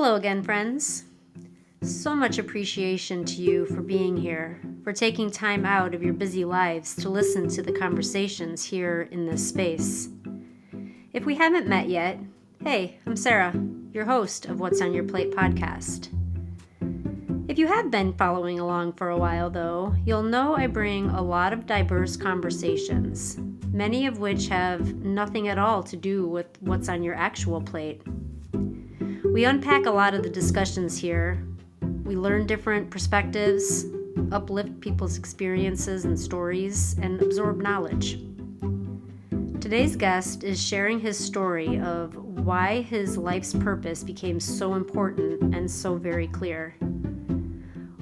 Hello again, friends. So much appreciation to you for being here, for taking time out of your busy lives to listen to the conversations here in this space. If we haven't met yet, hey, I'm Sarah, your host of What's on Your Plate podcast. If you have been following along for a while, though, you'll know I bring a lot of diverse conversations, many of which have nothing at all to do with what's on your actual plate. We unpack a lot of the discussions here. We learn different perspectives, uplift people's experiences and stories, and absorb knowledge. Today's guest is sharing his story of why his life's purpose became so important and so very clear.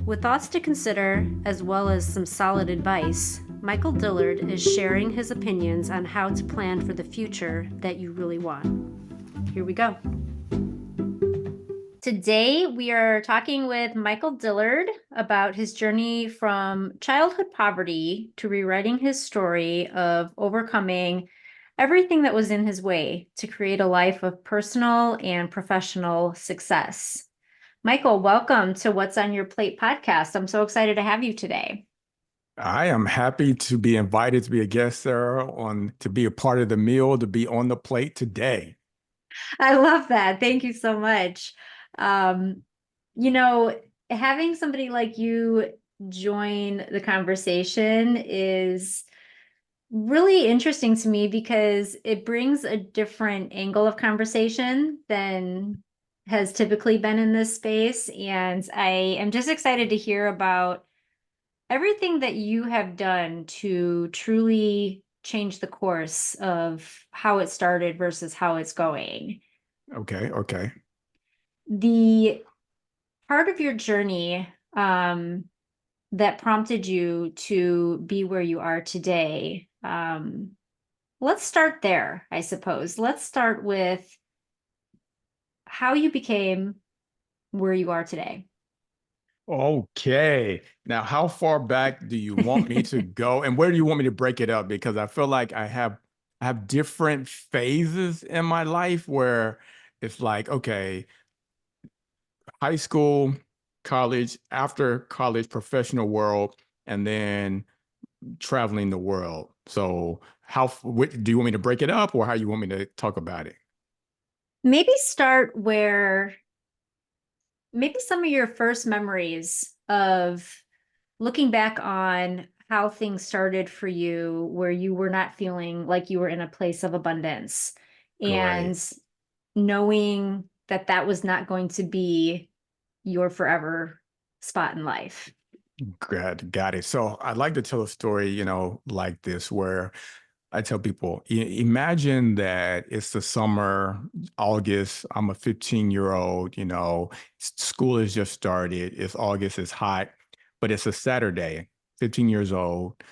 With thoughts to consider, as well as some solid advice, Michael Dillard is sharing his opinions on how to plan for the future that you really want. Here we go. Today, we are talking with Michael Dillard about his journey from childhood poverty to rewriting his story of overcoming everything that was in his way to create a life of personal and professional success. Michael, welcome to What's on Your Plate podcast. I'm so excited to have you today. I am happy to be invited to be a guest, Sarah, to be a part of the meal, to be on the plate today. I love that. Thank you so much. Um, Having somebody like you join the conversation is really interesting to me because it brings a different angle of conversation than has typically been in this space. And I am just excited to hear about everything that you have done to truly change the course of how it started versus how it's going. Okay. The part of your journey that prompted you to be where you are today, let's start there, I suppose. Let's start with how you became where you are today. Okay. Now, how far back do you want me to go, and where do you want me to break it up? Because I feel like I have different phases in my life where it's like, okay, high school, college, after college, professional world, and then traveling the world. So do you want me to break it up, or how you want me to talk about it? Maybe start where maybe some of your first memories of looking back on how things started for you, where you were not feeling like you were in a place of abundance Great. and knowing that that was not going to be your forever spot in life. Good. Got it. So I'd like to tell a story, like this, where I tell people, imagine that it's the summer, August. I'm a 15-year-old, school has just started. It's August, it's hot, but it's a Saturday, 15 years old.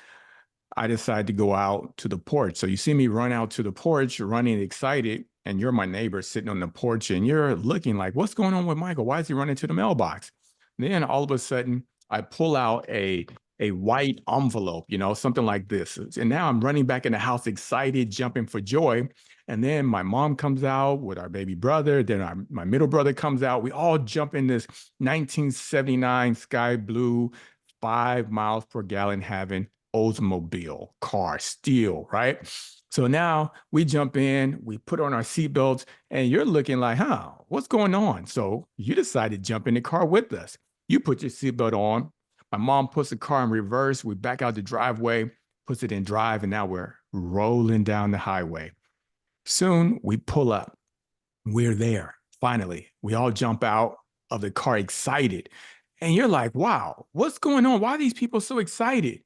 I decide to go out to the porch. So you see me run out to the porch, running excited, and you're my neighbor sitting on the porch, and you're looking like, what's going on with Michael? Why is he running to the mailbox? Then all of a sudden, I pull out a white envelope, something like this. And now I'm running back in the house, excited, jumping for joy. And then my mom comes out with our baby brother. Then my middle brother comes out. We all jump in this 1979 sky blue, 5 miles per gallon having Oldsmobile car, steel, right? So now we jump in, we put on our seatbelts, and you're looking like, what's going on? So you decide to jump in the car with us. You put your seatbelt on. My mom puts the car in reverse. We back out the driveway, puts it in drive, and now we're rolling down the highway. Soon we pull up. We're there. Finally, we all jump out of the car excited. And you're like, wow, what's going on? Why are these people so excited?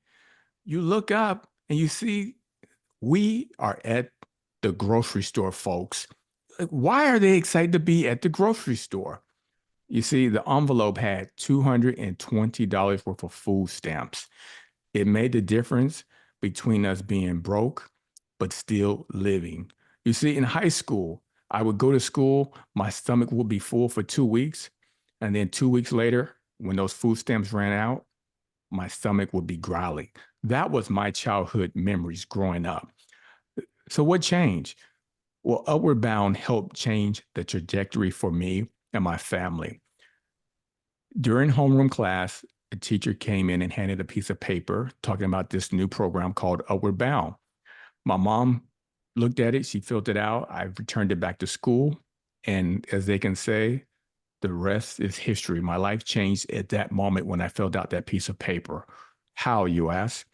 You look up and you see we are at the grocery store, folks. Like, why are they excited to be at the grocery store? You see, the envelope had $220 worth of food stamps. It made the difference between us being broke, but still living. You see, in high school, I would go to school, my stomach would be full for 2 weeks. And then 2 weeks later, when those food stamps ran out, my stomach would be growling. That was my childhood memories growing up. So what changed? Well, Upward Bound helped change the trajectory for me and my family. During homeroom class, a teacher came in and handed a piece of paper talking about this new program called Upward Bound. My mom looked at it, she filled it out. I returned it back to school. And as they can say, the rest is history. My life changed at that moment when I filled out that piece of paper. How, you ask?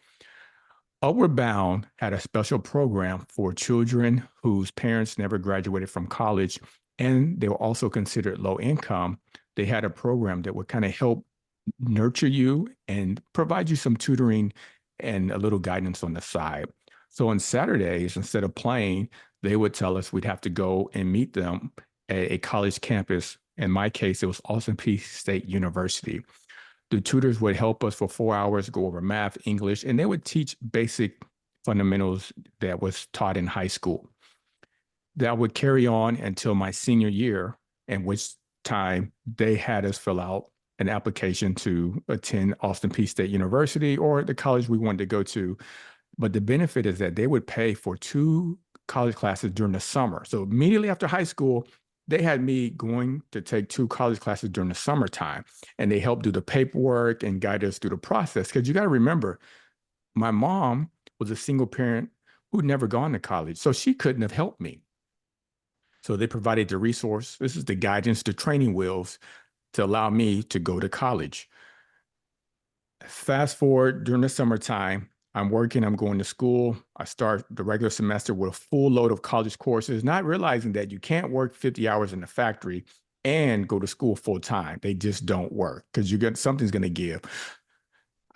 Upward Bound had a special program for children whose parents never graduated from college, and they were also considered low income. They had a program that would kind of help nurture you and provide you some tutoring and a little guidance on the side. So on Saturdays, instead of playing, they would tell us we'd have to go and meet them at a college campus. In my case, it was Austin Peay State University. The tutors would help us for 4 hours, go over math, English, and they would teach basic fundamentals that was taught in high school. That would carry on until my senior year, in which time they had us fill out an application to attend Austin Peay State University or the college we wanted to go to. But the benefit is that they would pay for 2 college classes during the summer. So immediately after high school, they had me going to take 2 college classes during the summertime, and they helped do the paperwork and guide us through the process. Because you got to remember, my mom was a single parent who'd never gone to college, so she couldn't have helped me. So they provided the resource. This is the guidance, the training wheels to allow me to go to college. Fast forward during the summertime, I'm working, I'm going to school. I start the regular semester with a full load of college courses, not realizing that you can't work 50 hours in the factory and go to school full time. They just don't work because you get something's going to give.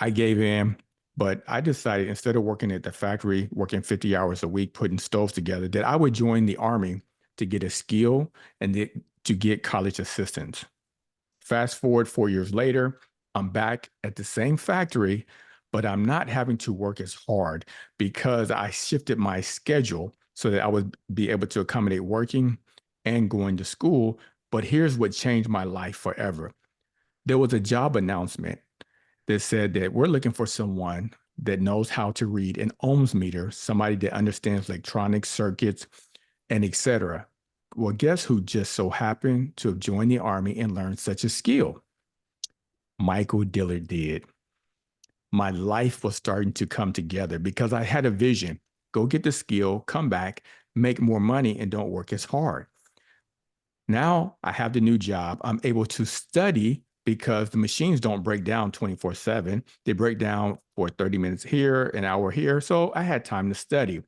I gave in, but I decided instead of working at the factory, working 50 hours a week, putting stoves together, that I would join the Army to get a skill and to get college assistance. Fast forward 4 years later, I'm back at the same factory, but I'm not having to work as hard because I shifted my schedule so that I would be able to accommodate working and going to school. But here's what changed my life forever. There was a job announcement that said that we're looking for someone that knows how to read an ohms meter, somebody that understands electronic circuits and etc. Well, guess who just so happened to have joined the Army and learned such a skill? Michael Dillard did. My life was starting to come together because I had a vision. Go get the skill, come back, make more money, and don't work as hard. Now I have the new job. I'm able to study because the machines don't break down 24/7. They break down for 30 minutes here, an hour here. So I had time to study.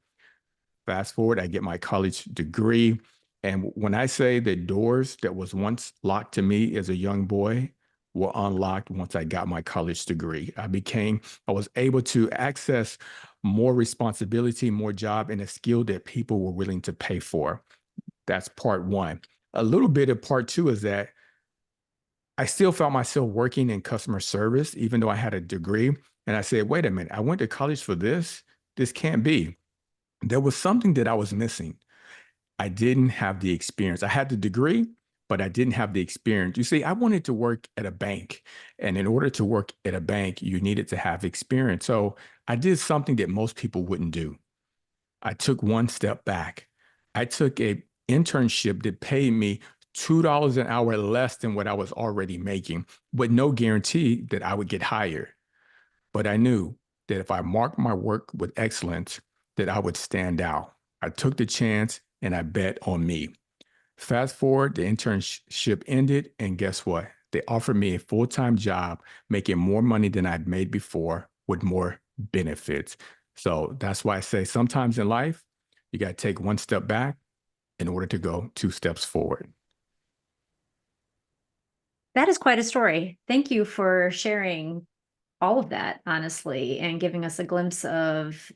Fast forward, I get my college degree. And when I say the doors that was once locked to me as a young boy were unlocked once I got my college degree, I was able to access more responsibility, more job, and a skill that people were willing to pay for. That's part one. A little bit of part two is that I still felt myself working in customer service, even though I had a degree. And I said, wait a minute, I went to college for this. This can't be. There was something that I was missing. I didn't have the experience. I had the degree, but I didn't have the experience. You see, I wanted to work at a bank. And in order to work at a bank, you needed to have experience. So I did something that most people wouldn't do. I took one step back. I took a internship that paid me $2 an hour less than what I was already making, with no guarantee that I would get hired. But I knew that if I marked my work with excellence, that I would stand out. I took the chance and I bet on me. Fast forward, the internship ended, and guess what? They offered me a full-time job, making more money than I'd made before with more benefits. So that's why I say sometimes in life, you got to take one step back in order to go 2 steps forward. That is quite a story. Thank you for sharing all of that, honestly, and giving us a glimpse of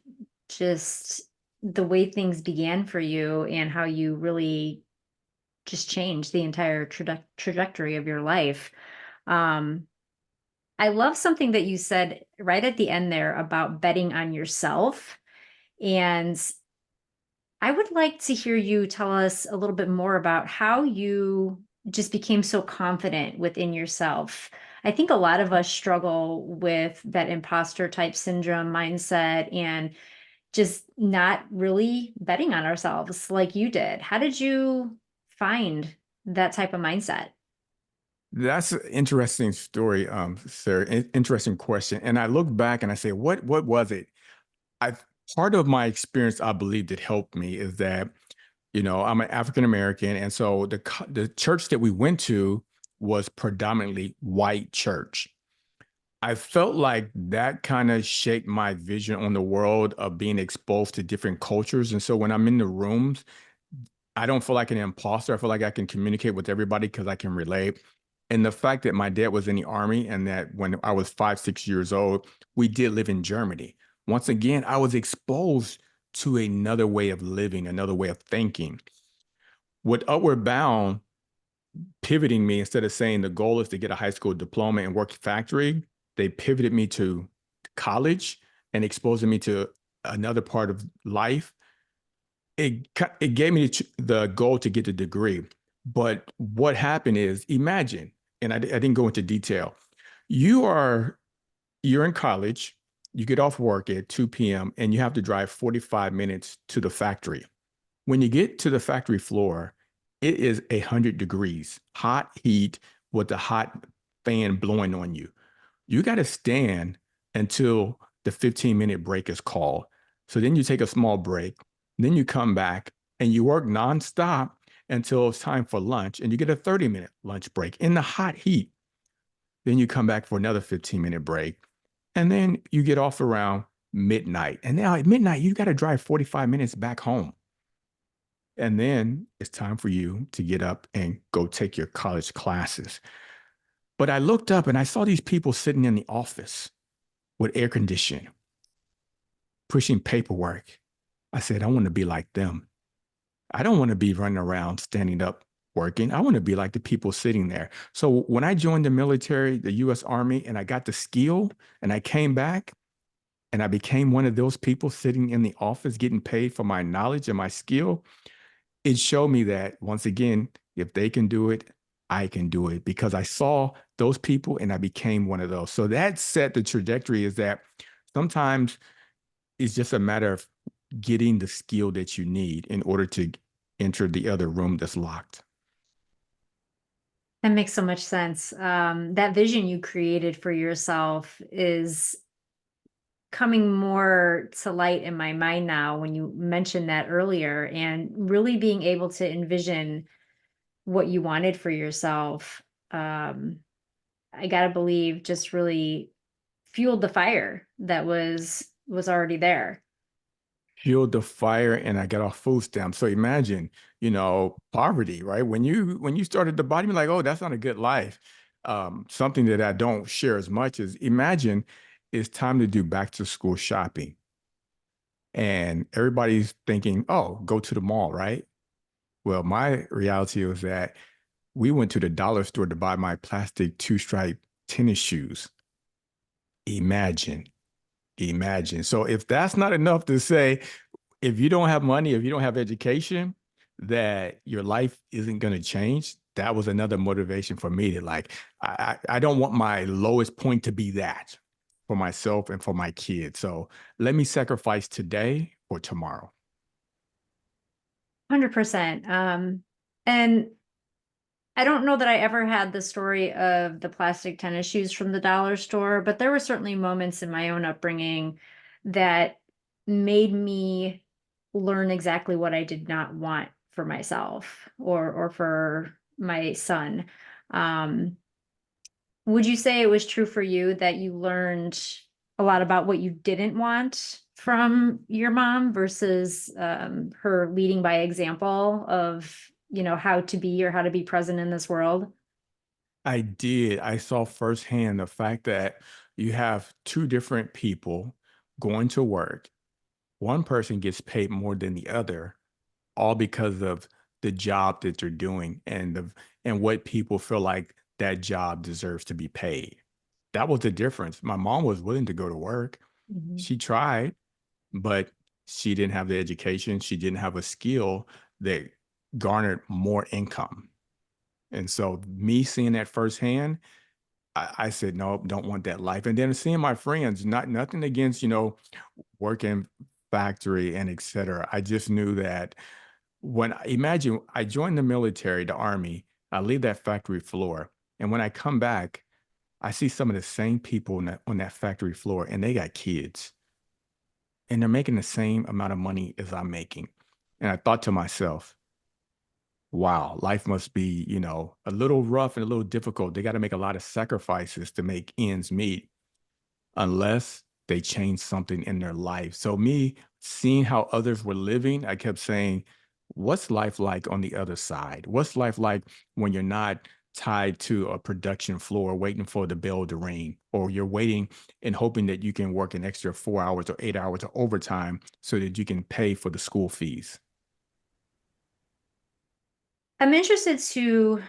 just the way things began for you and how you really just changed the entire trajectory of your life. Um, I love something that you said right at the end there about betting on yourself. And I would like to hear you tell us a little bit more about how you just became so confident within yourself. I think a lot of us struggle with that imposter type syndrome mindset and just not really betting on ourselves like you did. How did you find that type of mindset? That's an interesting story, sir. Interesting question. And I look back and I say, what was it? I Part of my experience, I believe, that helped me is that, I'm an African American, and so the church that we went to was predominantly white church. I felt like that kind of shaped my vision on the world of being exposed to different cultures. And so when I'm in the rooms, I don't feel like an imposter. I feel like I can communicate with everybody because I can relate. And the fact that my dad was in the army and that when I was 5, 6 years old, we did live in Germany. Once again, I was exposed to another way of living, another way of thinking. With Upward Bound pivoting me, instead of saying the goal is to get a high school diploma and work factory, they pivoted me to college and exposing me to another part of life. It gave me the goal to get the degree. But what happened is, imagine, and I didn't go into detail. You are you're in college, you get off work at 2 p.m. and you have to drive 45 minutes to the factory. When you get to the factory floor, it is 100 degrees, hot heat with the hot fan blowing on you. You got to stand until the 15-minute break is called. So then you take a small break, then you come back and you work nonstop until it's time for lunch and you get a 30-minute lunch break in the hot heat. Then you come back for another 15-minute break and then you get off around midnight. And now at midnight, you got to drive 45 minutes back home. And then it's time for you to get up and go take your college classes. But I looked up and I saw these people sitting in the office with air conditioning, pushing paperwork. I said, I want to be like them. I don't want to be running around standing up working. I want to be like the people sitting there. So when I joined the military, the US Army, and I got the skill and I came back and I became one of those people sitting in the office getting paid for my knowledge and my skill, it showed me that once again, if they can do it, I can do it because I saw those people and I became one of those. So that set the trajectory is that sometimes it's just a matter of getting the skill that you need in order to enter the other room that's locked. That makes so much sense. That vision you created for yourself is coming more to light in my mind now when you mentioned that earlier, and really being able to envision what you wanted for yourself. I gotta believe just really fueled the fire that was already there. Fueled the fire and I got off food stamps. So imagine, poverty, right? When you started the body, you're like, oh, that's not a good life. Something that I don't share as much is imagine it's time to do back to school shopping. And everybody's thinking, oh, go to the mall, right? Well, my reality was that we went to the dollar store to buy my plastic two-stripe tennis shoes. Imagine, imagine. So if that's not enough to say, if you don't have money, if you don't have education, that your life isn't going to change, that was another motivation for me to like, I don't want my lowest point to be that for myself and for my kids. So let me sacrifice today or tomorrow. 100%. And I don't know that I ever had the story of the plastic tennis shoes from the dollar store, but there were certainly moments in my own upbringing that made me learn exactly what I did not want for myself or for my son. Um, would you say it was true for you that you learned a lot about what you didn't want from your mom versus her leading by example of, how to be or how to be present in this world? I did. I saw firsthand the fact that you have two different people going to work. One person gets paid more than the other, all because of the job that they're doing and what people feel like that job deserves to be paid. That was the difference. My mom was willing to go to work. Mhm. She tried, but she didn't have the education. She didn't have a skill that garnered more income. And so me seeing that firsthand, I said, no, don't want that life. And then seeing my friends, nothing against, working factory and et cetera. I just knew that imagine I joined the military, the army, I leave that factory floor, And when I come back, I see some of the same people on that factory floor, and they got kids, and they're making the same amount of money as I'm making. And I thought to myself, wow, life must be, a little rough and a little difficult. They got to make a lot of sacrifices to make ends meet unless they change something in their life. So me seeing how others were living, I kept saying, what's life like on the other side? What's life like when you're not tied to a production floor waiting for the bell to ring, or you're waiting and hoping that you can work an extra 4 hours or 8 hours of overtime so that you can pay for the school fees? I'm interested to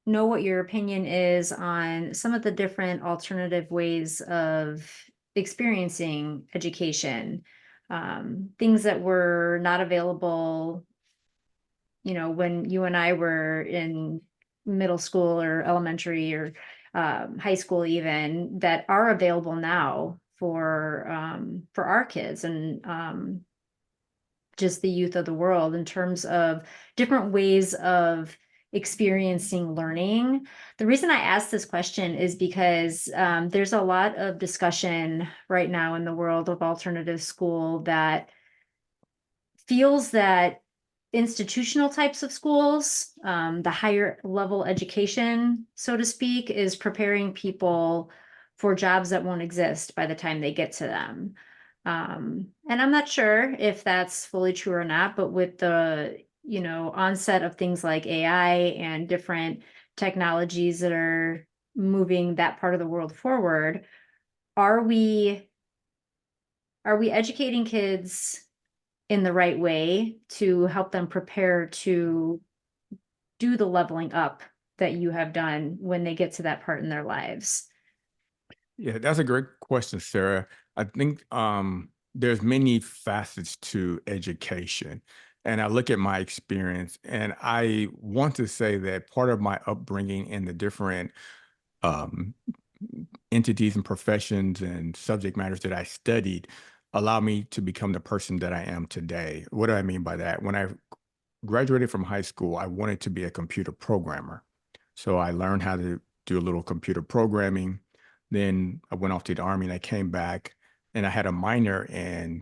know what your opinion is on some of the different alternative ways of experiencing education, things that were not available, when you and I were in middle school or elementary or high school, even that are available now for our kids and just the youth of the world in terms of different ways of experiencing learning. The reason I asked this question is because there's a lot of discussion right now in the world of alternative school that feels that institutional types of schools, the higher level education, so to speak, is preparing people for jobs that won't exist by the time they get to them. And I'm not sure if that's fully true or not, but with the, onset of things like AI and different technologies that are moving that part of the world forward, are we are we educating kids in the right way to help them prepare to do the leveling up that you have done when they get to that part in their lives? Yeah, that's a great question, Sarah. I think there's many facets to education. And I look at my experience, and I want to say that part of my upbringing and the different um, entities and professions and subject matters that I studied allow me to become the person that I am today. What do I mean by that? When I graduated from high school, I wanted to be a computer programmer. So I learned how to do a little computer programming. Then I went off to the army and I came back and I had a minor in,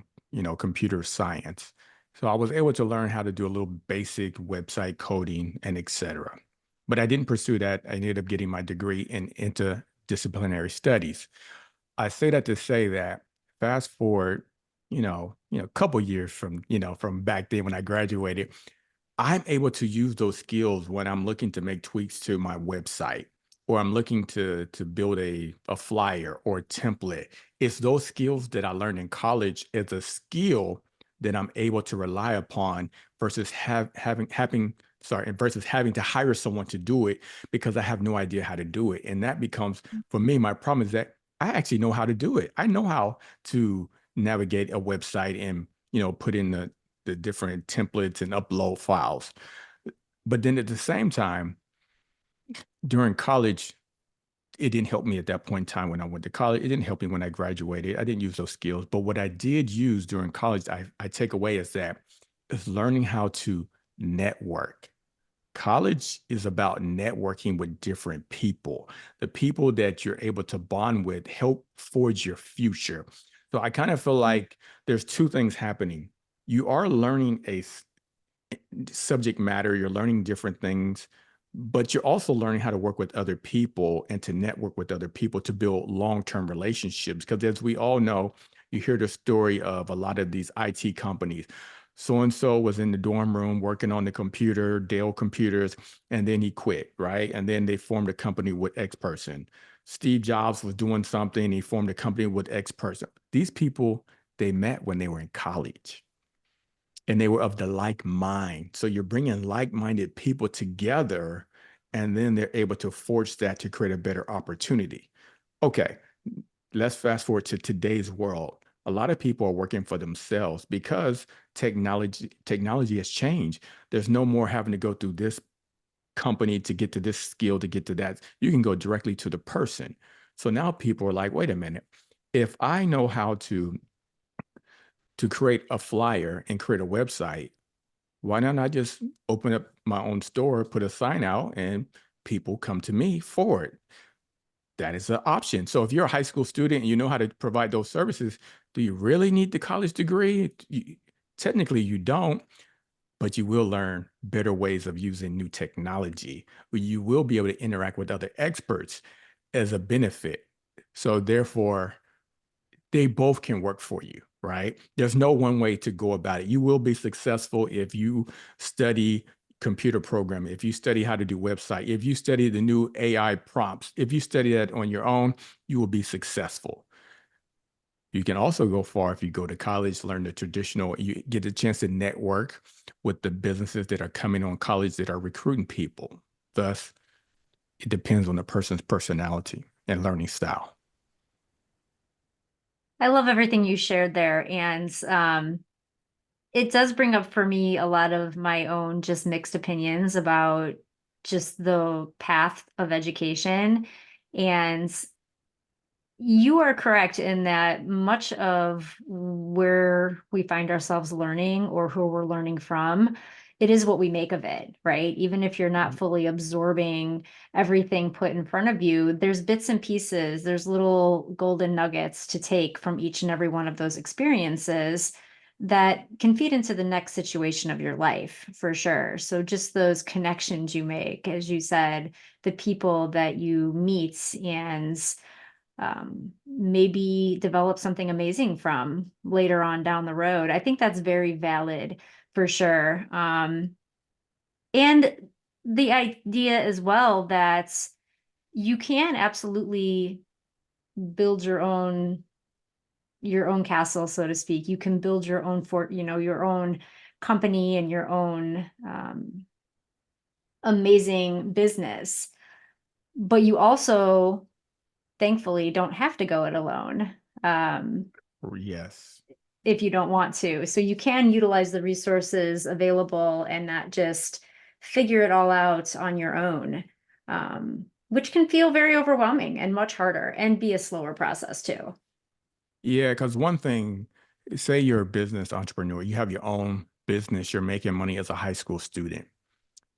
computer science. So I was able to learn how to do a little basic website coding and etc. But I didn't pursue that. I ended up getting my degree in interdisciplinary studies. I say that to say that fast forward, a couple years from back then when I graduated, I'm able to use those skills when I'm looking to make tweaks to my website, or I'm looking to build a flyer or a template. It's those skills that I learned in college as a skill that I'm able to rely upon versus versus having to hire someone to do it because I have no idea how to do it. And that becomes, for me, my problem is that I actually know how to do it. I know how to navigate a website and put in the different templates and upload files. But then at the same time, during college, it didn't help me at that point in time when I went to college. It didn't help me when I graduated. I didn't use those skills. But what I did use during college, I take away is learning how to network. College is about networking with different people. The people that you're able to bond with help forge your future. So I kind of feel like there's two things happening. You are learning subject matter, you're learning different things, but you're also learning how to work with other people and to network with other people to build long-term relationships. Because as we all know, you hear the story of a lot of these IT companies. So and so was in the dorm room working on the computer, Dell computers, and then he quit, right? And then they formed a company with X person. Steve Jobs was doing something, he formed a company with X person. These people, they met when they were in college and they were of the like mind. So you're bringing like-minded people together, and then they're able to forge that to create a better opportunity. Okay, let's fast forward to today's world. A lot of people are working for themselves because technology has changed. There's no more having to go through this company to get to this skill to get to that. You can go directly to the person. So now people are like, wait a minute. If I know how to create a flyer and create a website, why not I just open up my own store, put a sign out, and people come to me for it. That is an option. So if you're a high school student and you know how to provide those services, do you really need the college degree? Technically, you don't, but you will learn better ways of using new technology. You will be able to interact with other experts as a benefit. So therefore, they both can work for you, right? There's no one way to go about it. You will be successful if you study computer programming, if you study how to do website, if you study the new AI prompts, if you study that on your own, you will be successful. You can also go far if you go to college, learn the traditional, you get a chance to network with the businesses that are coming on college that are recruiting people. Thus, it depends on the person's personality and learning style. I love everything you shared there. And it does bring up for me a lot of my own just mixed opinions about just the path of education. And you are correct in that much of where we find ourselves learning or who we're learning from, it is what we make of it, right? Even if you're not fully absorbing everything put in front of you, there's bits and pieces, there's little golden nuggets to take from each and every one of those experiences that can feed into the next situation of your life for sure. So just those connections you make, as you said, the people that you meet and maybe develop something amazing from later on down the road. I think that's very valid for sure. And the idea as well that you can absolutely build your own castle, so to speak. You can build your own fort, your own company and your own amazing business. But you also thankfully don't have to go it alone. Yes. If you don't want to. So you can utilize the resources available and not just figure it all out on your own, which can feel very overwhelming and much harder and be a slower process too. Yeah, because one thing, say you're a business entrepreneur, you have your own business, you're making money as a high school student.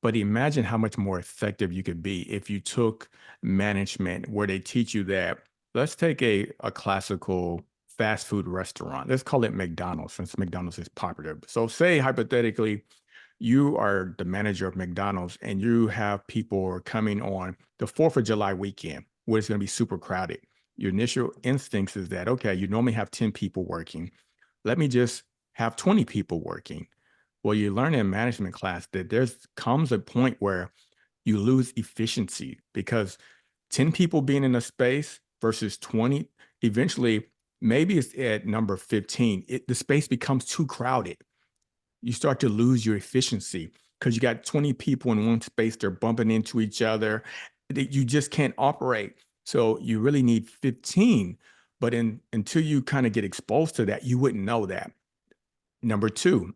But imagine how much more effective you could be if you took management where they teach you that. Let's take a classical fast food restaurant. Let's call it McDonald's since McDonald's is popular. So, say hypothetically, you are the manager of McDonald's and you have people coming on the 4th of July weekend where it's going to be super crowded. Your initial instincts is that, okay, you normally have 10 people working. Let me just have 20 people working. Well, you learn in management class that there's comes a point where you lose efficiency because 10 people being in a space versus 20, eventually, maybe it's at number 15, the space becomes too crowded. You start to lose your efficiency because you got 20 people in one space, they're bumping into each other. You just can't operate. So you really need 15. But until you kind of get exposed to that, you wouldn't know that. Number two,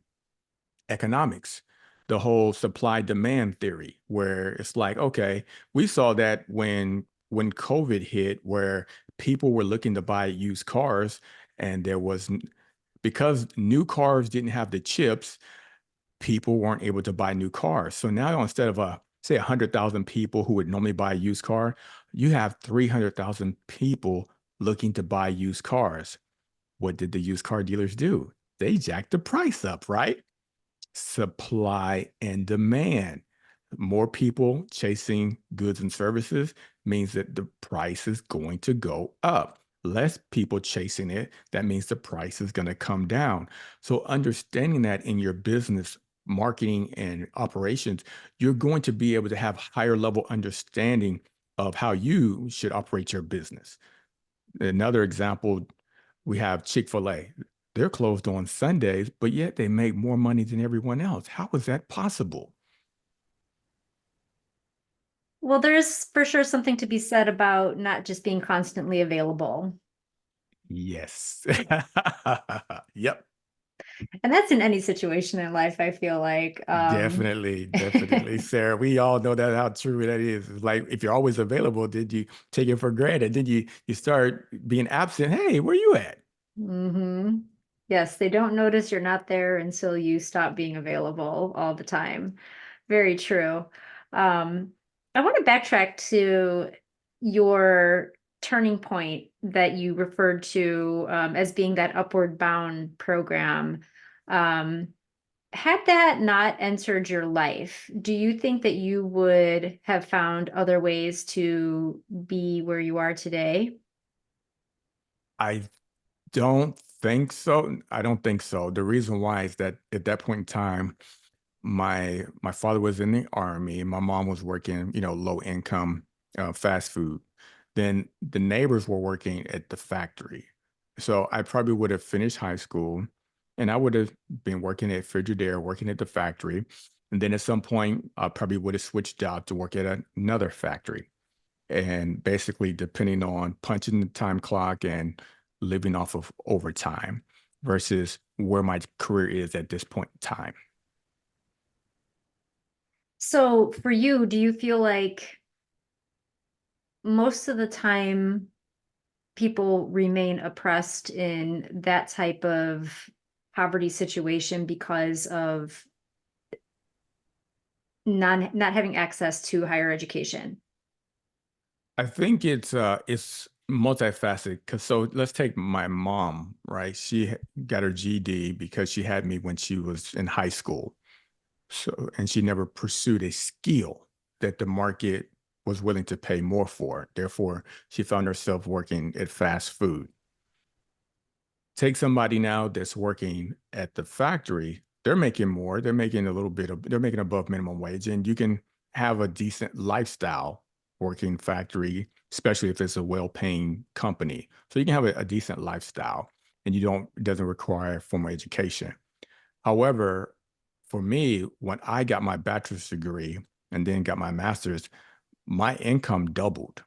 economics, the whole supply demand theory, where it's like, okay, we saw that when COVID hit, where people were looking to buy used cars, and because new cars didn't have the chips, people weren't able to buy new cars. So now instead of say 100,000 people who would normally buy a used car, you have 300,000 people looking to buy used cars. What did the used car dealers do? They jacked the price up, right? Supply and demand. More people chasing goods and services means that the price is going to go up. Less people chasing it, that means the price is going to come down. So, understanding that in your business, marketing, and operations, you're going to be able to have higher level understanding of how you should operate your business. Another example, we have Chick-fil-A. They're closed on Sundays, but yet they make more money than everyone else. How is that possible? Well, there's for sure something to be said about not just being constantly available. Yes. Yep. And that's in any situation in life, I feel like. Definitely, definitely, Sarah. We all know that how true that is. It's like if you're always available, did you take it for granted? Then you start being absent. Hey, where you at? hmm Yes, they don't notice you're not there until you stop being available all the time. Very true. Um, I want to backtrack to your turning point that you referred to as being that upward bound program. Um, had that not entered your life, do you think that you would have found other ways to be where you are today? I don't think so. I don't think so. The reason why is that at that point in time, my father was in the army, and my mom was working, low income fast food. Then the neighbors were working at the factory. So I probably would have finished high school and I would have been working at Frigidaire, working at the factory. And then at some point, I probably would have switched jobs to work at another factory. And basically, depending on punching the time clock and living off of overtime versus where my career is at this point in time. So for you, do you feel like most of the time people remain oppressed in that type of poverty situation because of not having access to higher education? I think it's multifaceted because so let's take my mom, right? Got her GD because she had me when she was in high school. So and she never pursued a skill that the market was willing to pay more for. Therefore, she found herself working at fast food. Take somebody now that's working at the factory, they're making more. They're making above minimum wage, and you can have a decent lifestyle working factory, especially if it's a well-paying company. So you can have a decent lifestyle and it doesn't require formal education. However, for me, when I got my bachelor's degree and then got my master's, my income doubled.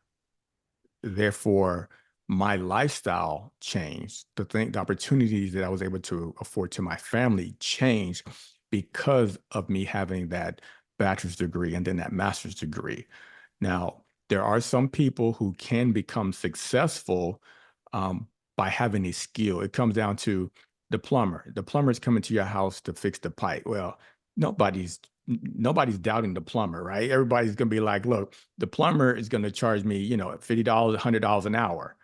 Therefore, my lifestyle changed. The opportunities that I was able to afford to my family changed because of me having that bachelor's degree and then that master's degree. Now, there are some people who can become successful um, by having a skill. It comes down to the plumber. The plumber is coming to your house to fix the pipe. Well, nobody's doubting the plumber, right? Everybody's going to be like, look, the plumber is going to charge me, $50, $100 an hour.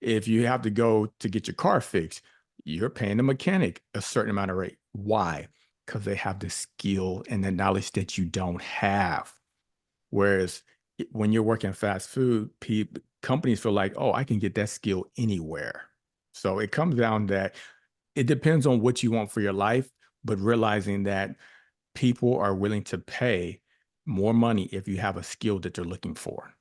If you have to go to get your car fixed, you're paying the mechanic a certain amount of rate. Why? Because they have the skill and the knowledge that you don't have. Whereas when you're working fast food, companies feel like, oh, I can get that skill anywhere. So it comes down that it depends on what you want for your life, but realizing that people are willing to pay more money if you have a skill that they're looking for.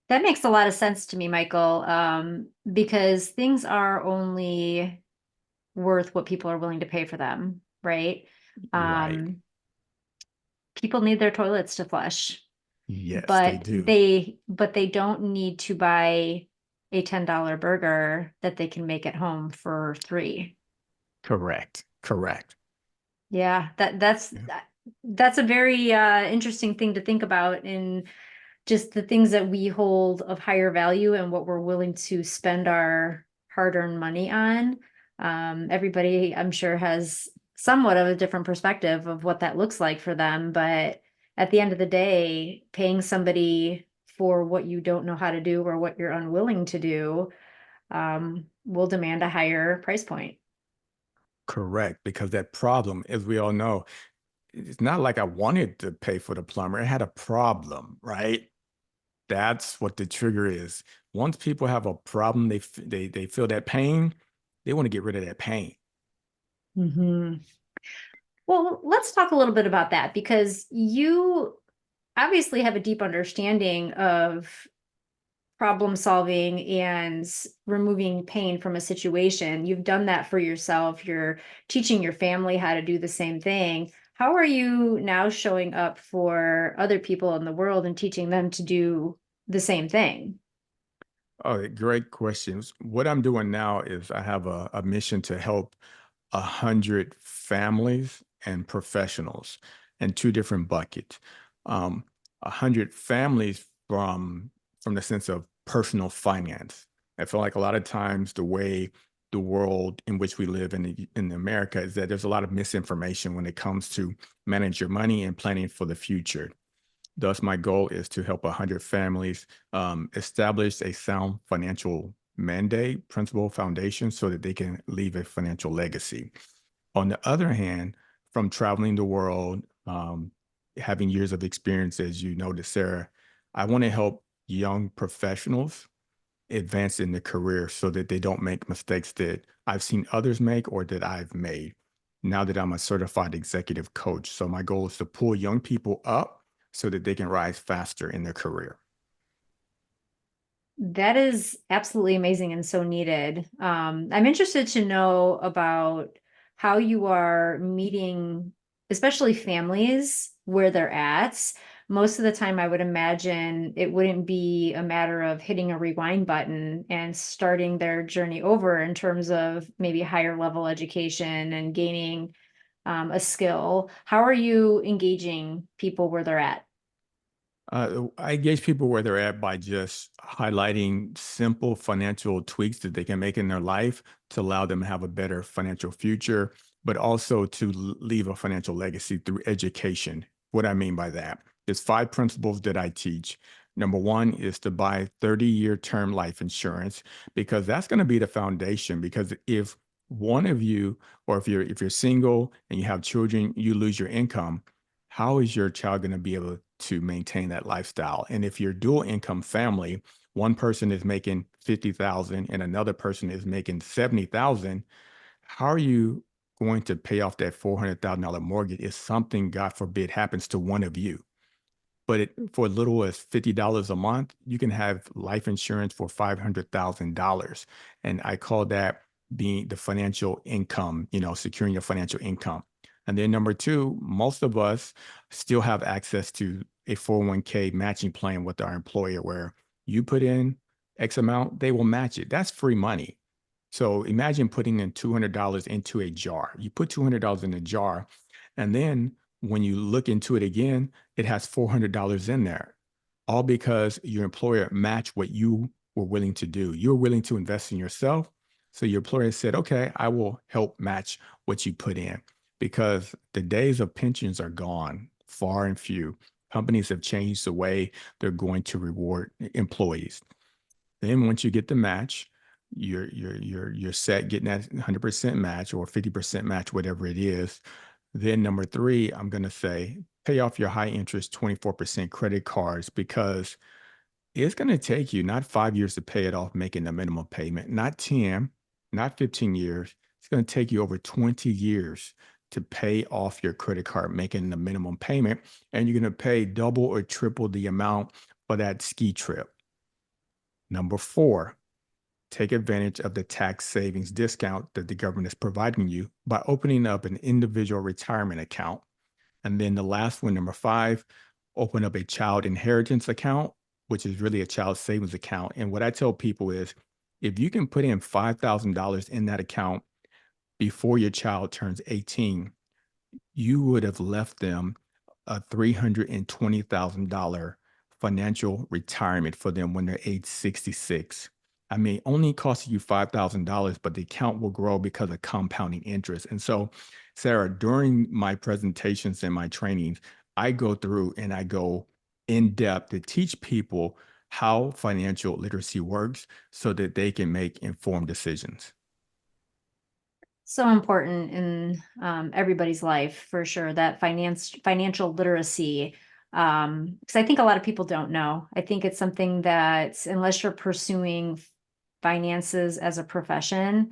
That makes a lot of sense to me, Michael, because things are only worth what people are willing to pay for them, right? Right. Um, People need their toilets to flush, Yes, they but do. they don't need to buy a $10 burger that they can make at home for 3. Correct. Correct. Yeah, Yeah. that's a very interesting thing to think about in just the things that we hold of higher value and what we're willing to spend our hard-earned money on. Everybody, I'm sure, has somewhat of a different perspective of what that looks like for them, but at the end of the day, paying somebody for what you don't know how to do or what you're unwilling to do, will demand a higher price point. Correct. Because that problem, as we all know, it's not like I wanted to pay for the plumber. It had a problem, right? That's what the trigger is. Once people have a problem, they feel that pain, they want to get rid of that pain. Mhm. Well, let's talk a little bit about that because you obviously have a deep understanding of problem solving and removing pain from a situation. You've done that for yourself. You're teaching your family how to do the same thing. How are you now showing up for other people in the world and teaching them to do the same thing? Oh, great questions. What I'm doing now is I have a mission to help 100 families and professionals in two different buckets. 100 families from the sense of personal finance. I feel like a lot of times the way the world in which we live in America is that there's a lot of misinformation when it comes to manage your money and planning for the future. Thus, my goal is to help 100 families establish a sound financial mandate, principle, foundation so that they can leave a financial legacy. On the other hand, from traveling the world, having years of experience, as you noticed, Sarah, I want to help young professionals advance in their career so that they don't make mistakes that I've seen others make or that I've made now that I'm a certified executive coach. So my goal is to pull young people up so that they can rise faster in their career. That is absolutely amazing and so needed. I'm interested to know about how you are meeting, especially families where they're at. Most of the time, I would imagine it wouldn't be a matter of hitting a rewind button and starting their journey over in terms of maybe higher level education and gaining a skill. How are you engaging people where they're at? I gauge people where they're at by just highlighting simple financial tweaks that they can make in their life to allow them to have a better financial future, but also to leave a financial legacy through education. What I mean by that is five principles that I teach. Number one is to buy 30-year term life insurance because that's going to be the foundation. Because if one of you, or if you're single and you have children, you lose your income, how is your child going to be able to maintain that lifestyle? And if you're dual income family, one person is making 50,000 and another person is making 70,000, how are you going to pay off that $400,000 mortgage if something, God forbid, happens to one of you? But for as little as $50 a month, you can have life insurance for $500,000. And I call that being the financial income, securing your financial income. And then number two, most of us still have access to a 401k matching plan with our employer where you put in X amount, they will match it. That's free money. So imagine putting in $200 into a jar. You put $200 in a jar, and then when you look into it again, it has $400 in there, all because your employer matched what you were willing to do. You're willing to invest in yourself. So your employer said, okay, I will help match what you put in because the days of pensions are gone, far and few. Companies have changed the way they're going to reward employees. Then once you get the match, you're set getting that 100% match or 50% match, whatever it is. Then number three, I'm going to say pay off your high interest 24% credit cards because it's going to take you not 5 years to pay it off, making the minimum payment, not 10, not 15 years. It's going to take you over 20 years to pay off your credit card, making the minimum payment. And you're going to pay double or triple the amount for that ski trip. Number four, take advantage of the tax savings discount that the government is providing you by opening up an individual retirement account. And then the last one, number five, open up a child inheritance account, which is really a child savings account. And what I tell people is if you can put in $5,000 in that account before your child turns 18, you would have left them a $320,000 financial retirement for them when they're age 66. I mean, only costing you $5,000, but the account will grow because of compounding interest. And so, Sarah, during my presentations and my trainings, I go through and I go in depth to teach people how financial literacy works so that they can make informed decisions. So important in everybody's life for sure, that financial literacy. Because I think a lot of people don't know. I think it's something that unless you're pursuing finances as a profession,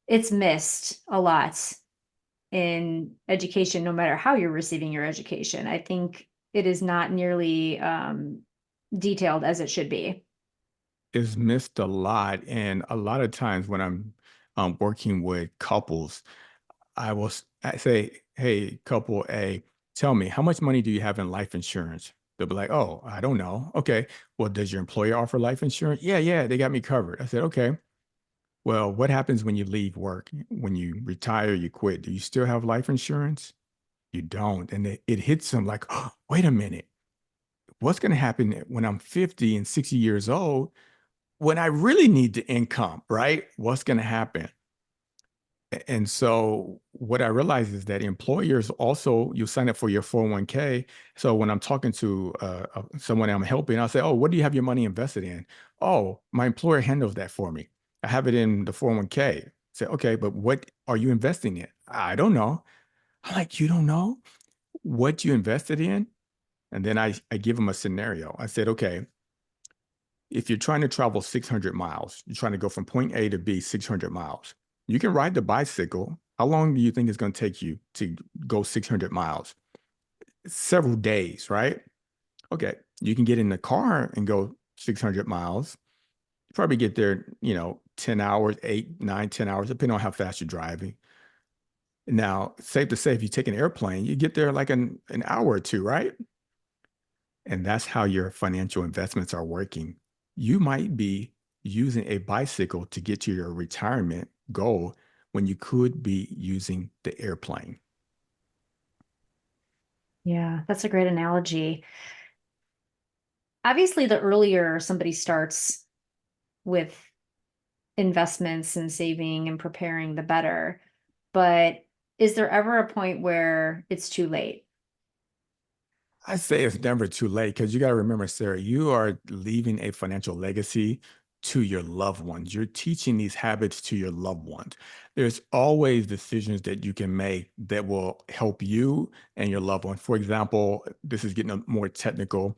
it's missed a lot in education, no matter how you're receiving your education. I think it is not nearly detailed as it should be. Is missed a lot. And a lot of times when I'm working with couples, I say, hey, couple A, tell me, how much money do you have in life insurance? They'll be like, oh, I don't know. Okay. Well, does your employer offer life insurance? Yeah, yeah, they got me covered. I said, okay. Well, what happens when you leave work? When you retire, you quit. Do you still have life insurance? You don't. And it hits them like, oh, wait a minute. What's going to happen when I'm 50 and 60 years old when I really need the income, right? What's going to happen? And so what I realized is that employers also, you sign up for your 401k. So when I'm talking to someone I'm helping, I'll say, "Oh, what do you have your money invested in?" "Oh, my employer handles that for me. I have it in the 401k." Say, "Okay, but what are you investing in?" "I don't know." I'm like, "You don't know what you invested in?" And then I give them a scenario. I said, "Okay, if you're trying to travel 600 miles, you're trying to go from point A to B 600 miles, you can ride the bicycle. How long do you think it's going to take you to go 600 miles? Several days, right? Okay. You can get in the car and go 600 miles. You probably get there, 10 hours, 8, 9, 10 hours, depending on how fast you're driving. Now, safe to say, if you take an airplane, you get there like an hour or two, right? And that's how your financial investments are working. You might be using a bicycle to get to your retirement goal when you could be using the airplane. Yeah, that's a great analogy. Obviously, the earlier somebody starts with investments and saving and preparing, the better. But is there ever a point where it's too late? I say it's never too late because you got to remember, Sarah, you are leaving a financial legacy to your loved ones. You're teaching these habits to your loved ones. There's always decisions that you can make that will help you and your loved one. For example, this is getting more technical.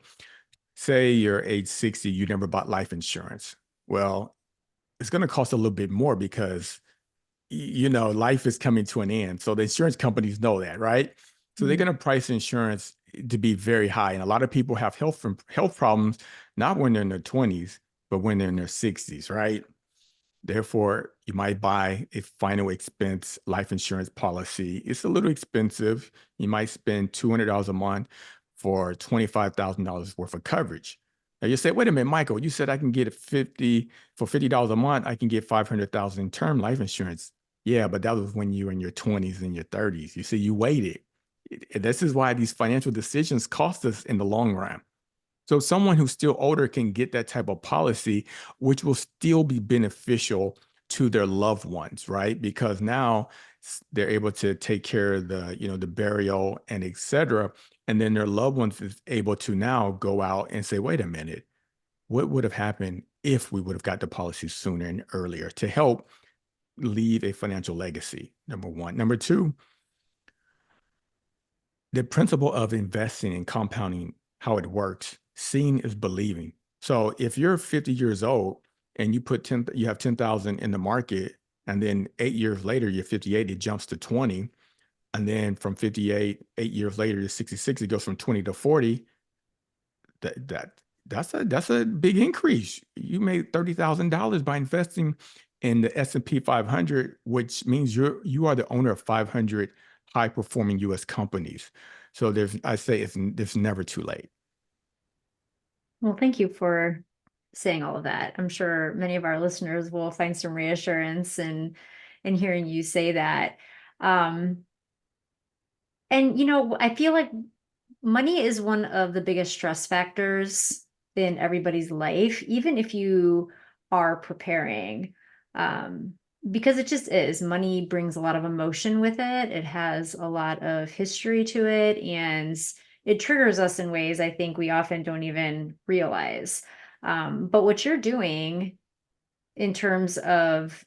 Say you're age 60, you never bought life insurance. Well, it's going to cost a little bit more because life is coming to an end. So the insurance companies know that, right? So they're Mm. going to price insurance to be very high. And a lot of people have health problems, not when they're in their 20s, but when they're in their 60s, right? Therefore, you might buy a final expense life insurance policy. It's a little expensive. You might spend $200 a month for $25,000 worth of coverage. Now you say, wait a minute, Michael, you said I can get 50 for $50 a month, I can get 500,000 in term life insurance. Yeah, but that was when you were in your 20s and your 30s. You see, you waited. This is why these financial decisions cost us in the long run. So someone who's still older can get that type of policy, which will still be beneficial to their loved ones, right? Because now they're able to take care of the burial and et cetera. And then their loved ones is able to now go out and say, wait a minute, what would have happened if we would have got the policy sooner and earlier to help leave a financial legacy? Number one. Number two, the principle of investing and compounding, how it works, seeing is believing. So if you're 50 years old and you have 10,000 in the market, and then 8 years later, you're 58, it jumps to 20. And then from 58, 8 years later, you're 66, it goes from 20 to 40. That, that, that's a big increase. You made $30,000 by investing in the S&P 500, which means you are the owner of 500 high performing US companies. So I say it's never too late. Well, thank you for saying all of that. I'm sure many of our listeners will find some reassurance in hearing you say that. Um, and I feel like money is one of the biggest stress factors in everybody's life, even if you are preparing. Um, because it just is. Money brings a lot of emotion with it. It has a lot of history to it, and it triggers us in ways I think we often don't even realize. But what you're doing in terms of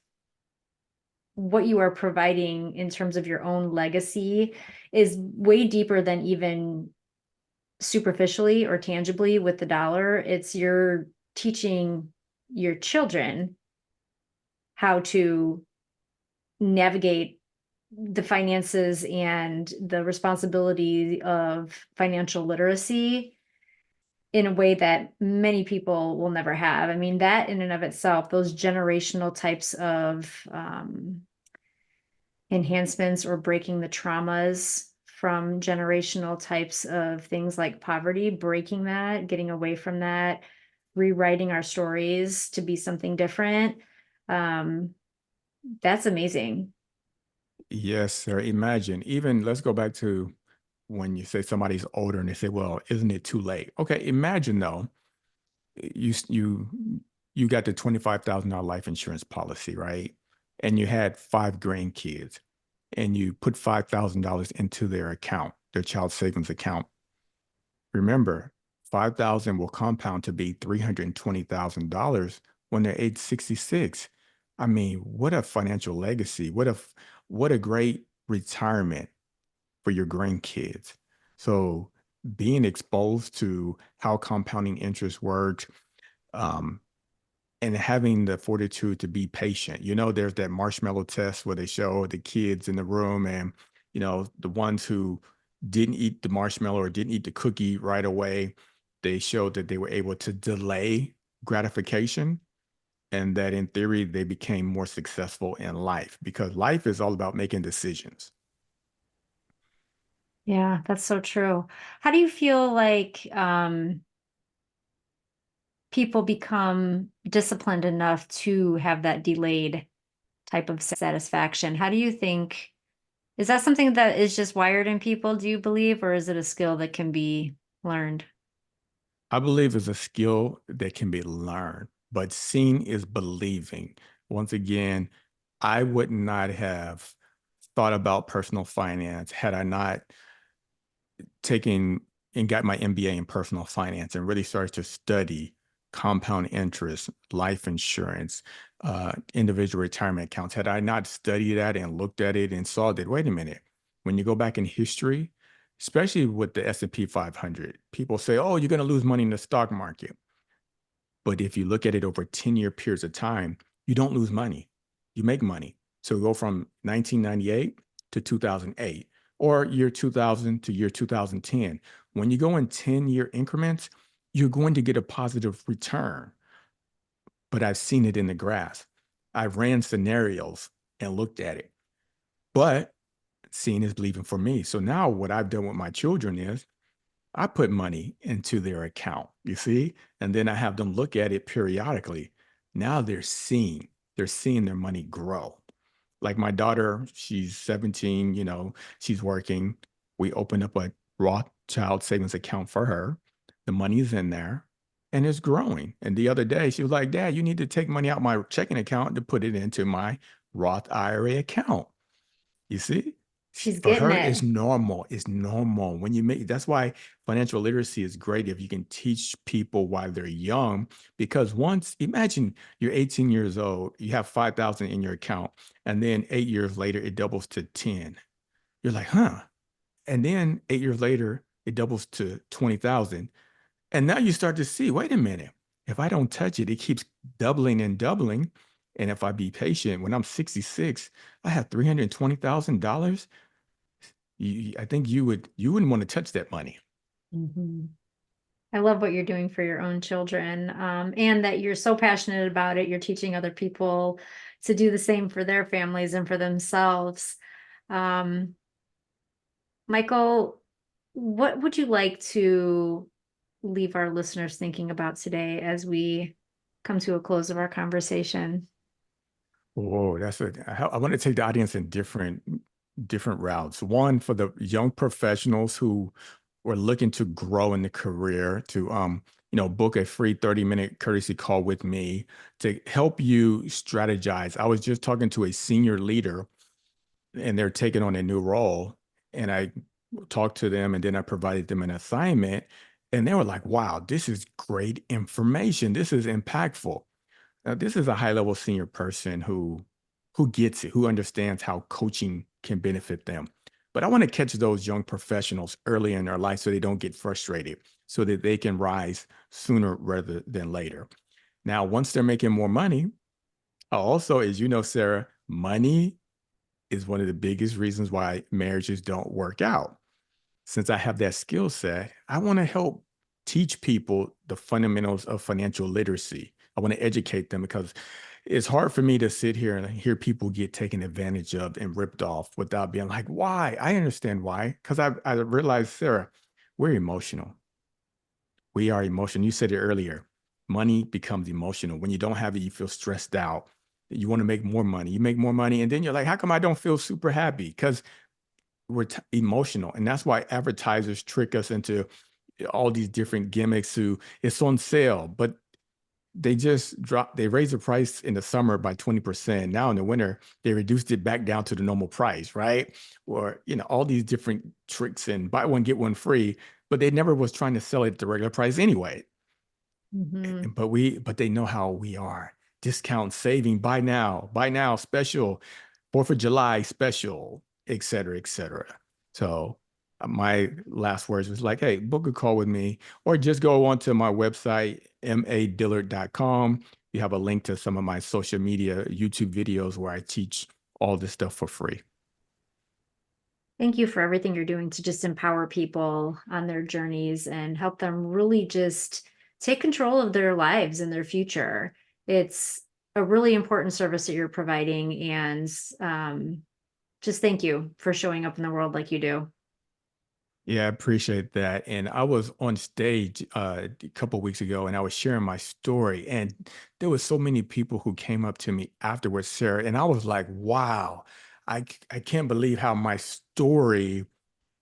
what you are providing in terms of your own legacy is way deeper than even superficially or tangibly with the dollar. It's you're teaching your children how to navigate the finances and the responsibility of financial literacy in a way that many people will never have. I mean, that in and of itself, those generational types of enhancements or breaking the traumas from generational types of things like poverty, breaking that, getting away from that, rewriting our stories to be something different. Um, that's amazing. Yes, sir. Imagine, even let's go back to when you say somebody's older and they say, well, isn't it too late? Okay, imagine though, you got the $25,000 life insurance policy, right? and you had 5 grandkids and you put $5,000 into their account, their child savings account, remember, 5,000 will compound to be $320,000 when they're age 66. I mean, what a financial legacy. What a great retirement for your grandkids. So being exposed to how compounding interest works, um, and having the fortitude to be patient. There's that marshmallow test where they show the kids in the room and, the ones who didn't eat the marshmallow or didn't eat the cookie right away, they showed that they were able to delay gratification and that in theory they became more successful in life because life is all about making decisions. Yeah, that's so true. How do you feel like people become disciplined enough to have that delayed type of satisfaction? How do you think, is that something that is just wired in people, do you believe, or is it a skill that can be learned? I believe it's a skill that can be learned, but seeing is believing. Once again, I would not have thought about personal finance had I not taken and got my MBA in personal finance and really started to study compound interest, life insurance, individual retirement accounts. Had I not studied that and looked at it and saw that, wait a minute, when you go back in history, especially with the S&P 500, people say, oh, you're going to lose money in the stock market. But if you look at it over 10-year periods of time, you don't lose money. You make money. So go from 1998 to 2008 or year 2000 to year 2010. When you go in 10-year increments, you're going to get a positive return. But I've seen it in the graphs. I ran scenarios and looked at it. But seeing is believing for me. So now what I've done with my children is I put money into their account, you see? And then I have them look at it periodically. Now they're seeing their money grow. Like my daughter, she's 17, she's working. We opened up a Rothschild savings account for her. The money's in there and it's growing. And the other day she was like, Dad, you need to take money out my checking account to put it into my Roth IRA account. You see? She's For getting her, it. it's normal. It's normal. When you make that's why financial literacy is great if you can teach people while they're young. Because once, imagine you're 18 years old, you have 5,000 in your account, and then 8 years later, it doubles to 10. You're like, huh? And then 8 years later, it doubles to 20,000. And now you start to see, wait a minute, if I don't touch it, it keeps doubling and doubling. And if I be patient, when I'm 66, I have $320,000. I think you wouldn't want to touch that money. Mhm. I love what you're doing for your own children, and that you're so passionate about it. You're teaching other people to do the same for their families and for themselves. Um, Michael, what would you like to leave our listeners thinking about today as we come to a close of our conversation? Oh, I want to take the audience in different routes. One for the young professionals who were looking to grow in the career to book a free 30-minute courtesy call with me to help you strategize. I was just talking to a senior leader and they're taking on a new role. And I talked to them and then I provided them an assignment. And they were like, wow, this is great information. This is impactful. Now, this is a high level senior person who gets it, who understands how coaching can benefit them. But I want to catch those young professionals early in their life so they don't get frustrated, so that they can rise sooner rather than later. Now, once they're making more money, also, as you know, Sarah, money is one of the biggest reasons why marriages don't work out. Since I have that skill set, I want to help teach people the fundamentals of financial literacy. I want to educate them because it's hard for me to sit here and hear people get taken advantage of and ripped off without being like, why? I understand why. Because I realized, Sarah, we're emotional. We are emotional. You said it earlier. Money becomes emotional. When you don't have it, you feel stressed out. You want to make more money. You make more money. And then you're like, how come I don't feel super happy? Because we're emotional. And that's why advertisers trick us into all these different gimmicks to it's on sale. But they just dropped, they raised the price in the summer by 20%. Now in the winter, they reduced it back down to the normal price, right? Or, all these different tricks and buy one, get one free, but they never was trying to sell it at the regular price anyway. Hmm. But they know how we are. Discount saving, buy now, special, 4th of July special, et cetera, et cetera. So my last words was like, hey, book a call with me, or just go onto my website, madillard.com. You have a link to some of my social media, YouTube videos where I teach all this stuff for free. Thank you for everything you're doing to just empower people on their journeys and help them really just take control of their lives and their future. It's a really important service that you're providing. And just thank you for showing up in the world like you do. Yeah, I appreciate that. And I was on stage a couple weeks ago, and I was sharing my story, and there was so many people who came up to me afterwards, Sarah, and I was like, "Wow, I can't believe how my story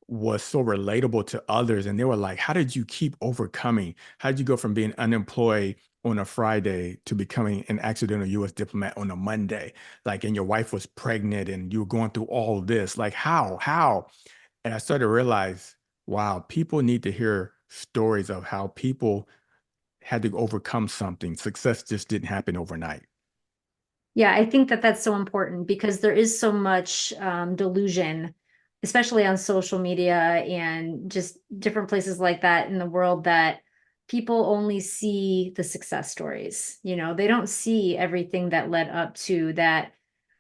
was so relatable to others." And they were like, "How did you keep overcoming? How did you go from being unemployed on a Friday to becoming an accidental U.S. diplomat on a Monday? Like, and your wife was pregnant, and you were going through all this. Like, how? How?" And I started to realize, wow, people need to hear stories of how people had to overcome something. Success just didn't happen overnight. Yeah, I think that that's so important because there is so much delusion, especially on social media and just different places like that in the world, that people only see the success stories. They don't see everything that led up to that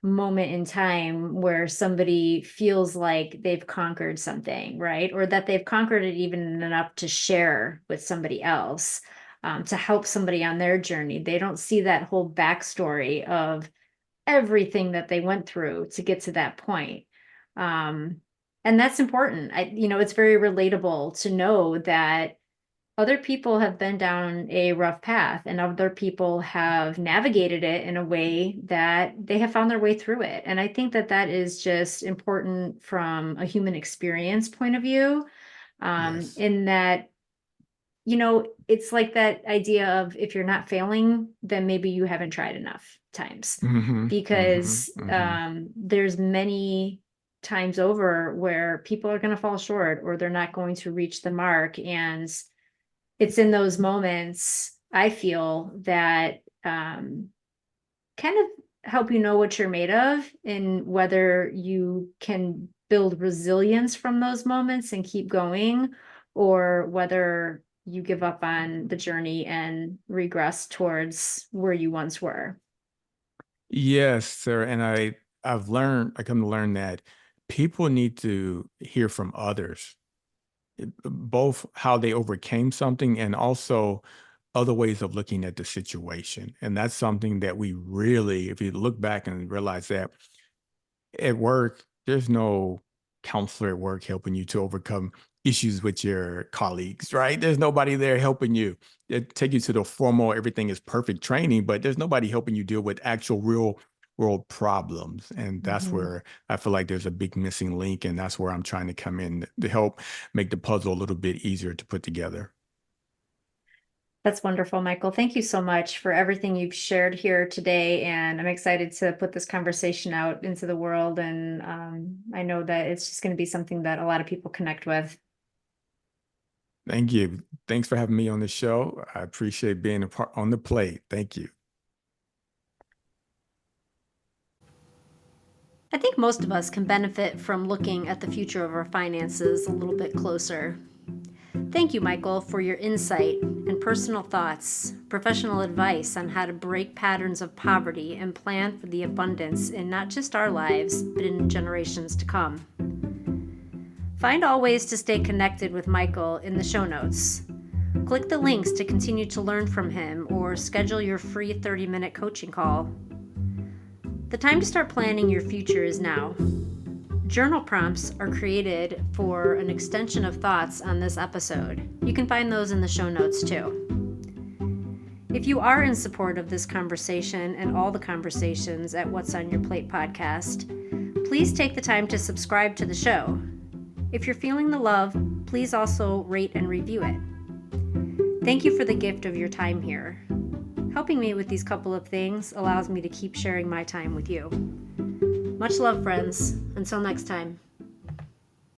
moment in time where somebody feels like they've conquered something, right? Or that they've conquered it even enough to share with somebody else, to help somebody on their journey. They don't see that whole backstory of everything that they went through to get to that point. Um, and that's important. It's very relatable to know that other people have been down a rough path and other people have navigated it in a way that they have found their way through it. And I think that that is just important from a human experience point of view, Yes. in that it's like that idea of, if you're not failing, then maybe you haven't tried enough times, Hmm. Hmm. because Hmm. there's many times over where people are going to fall short or they're not going to reach the mark. And it's in those moments, I feel, that kind of help you know what you're made of and whether you can build resilience from those moments and keep going, or whether you give up on the journey and regress towards where you once were. Yes, sir. And I come to learn that people need to hear from others, both how they overcame something and also other ways of looking at the situation. And that's something that we really, if you look back and realize that at work, there's no counselor at work helping you to overcome issues with your colleagues, right? There's nobody there helping you. They take you to the formal, everything is perfect training, but there's nobody helping you deal with actual real world problems. And that's Mhm. where I feel like there's a big missing link. And that's where I'm trying to come in to help make the puzzle a little bit easier to put together. That's wonderful, Michael. Thank you so much for everything you've shared here today. And I'm excited to put this conversation out into the world. And I know that it's just going to be something that a lot of people connect with. Thank you. Thanks for having me on the show. I appreciate being a part on the plate. Thank you. I think most of us can benefit from looking at the future of our finances a little bit closer. Thank you, Michael, for your insight and personal thoughts, professional advice on how to break patterns of poverty and plan for the abundance in not just our lives, but in generations to come. Find all ways to stay connected with Michael in the show notes. Click the links to continue to learn from him or schedule your free 30-minute coaching call. The time to start planning your future is now. Journal prompts are created for an extension of thoughts on this episode. You can find those in the show notes too. If you are in support of this conversation and all the conversations at What's on Your Plate podcast, please take the time to subscribe to the show. If you're feeling the love, please also rate and review it. Thank you for the gift of your time here. Helping me with these couple of things allows me to keep sharing my time with you. Much love, friends. Until next time.